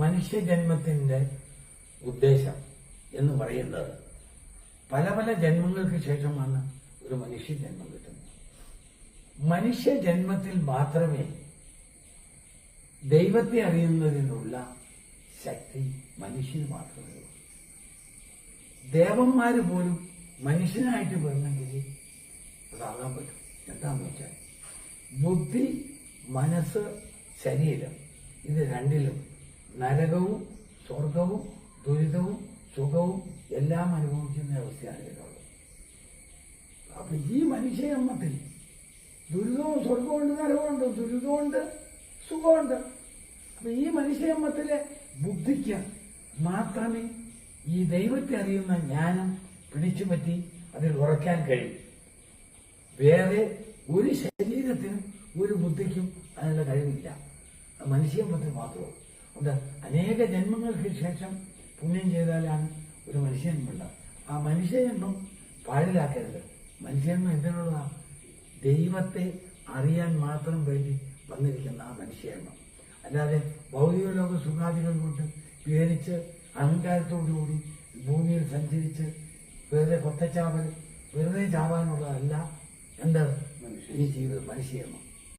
മനുഷ്യജന്മത്തിന്റെ ഉദ്ദേശം എന്ന് പറയുന്നത് പല പല ജന്മങ്ങൾക്ക് ശേഷമാണ് ഒരു മനുഷ്യജന്മം കിട്ടുന്നത്. മനുഷ്യജന്മത്തിൽ മാത്രമേ ദൈവത്തെ അറിയുന്നതിനുള്ള ശക്തി മനുഷ്യന് മാത്രമേ ഉള്ളൂ. ദേവന്മാര് പോലും മനുഷ്യനായിട്ട് വരണമെങ്കിൽ അതാകാൻ പറ്റും. എന്താന്ന് വെച്ചാൽ ബുദ്ധി, മനസ്സ്, ശരീരം ഇത് രണ്ടിലും നരകവും സ്വർഗവും ദുരിതവും സുഖവും എല്ലാം അനുഭവിക്കുന്ന അവസ്ഥയാണ് ഇതിനുള്ളത്. അപ്പൊ ഈ മനുഷ്യജന്മത്തിൽ ദുരിതവും സ്വർഗമുണ്ട്, നരകമുണ്ട്, ദുരിതമുണ്ട്, സുഖമുണ്ട്. അപ്പൊ ഈ മനുഷ്യജന്മത്തിലെ ബുദ്ധിക്ക് മാത്രമേ ഈ ദൈവത്തെ അറിയുന്ന ജ്ഞാനം പിടിച്ചുപറ്റി അതിൽ ഉറക്കാൻ കഴിയും. വേറെ ഒരു ശരീരത്തിനും ഒരു ബുദ്ധിക്കും അതിനുള്ള കഴിവില്ല. മനുഷ്യജന്മത്തിൽ മാത്രമേ. അതുകൊണ്ട് അനേക ജന്മങ്ങൾക്ക് ശേഷം പുണ്യം ചെയ്താലാണ് ഒരു മനുഷ്യജന്മമുള്ളത്. ആ മനുഷ്യജന്മം പാടിലാക്കരുത്. മനുഷ്യജന്മം എന്തിനുള്ളതാണ്? ദൈവത്തെ അറിയാൻ മാത്രം വേണ്ടി വന്നിരിക്കുന്ന ആ മനുഷ്യജന്മം. അല്ലാതെ ഭൗതിക ലോക സുഖാദികൾ കൊണ്ട് വിഹരിച്ച് അഹങ്കാരത്തോടുകൂടി ഭൂമിയിൽ സഞ്ചരിച്ച് വെറുതെ കൊത്തച്ചാവൽ വെറുതെ ചാവാനുള്ളതല്ല എന്ത് ഈ ജീവിതം മനുഷ്യജന്മം.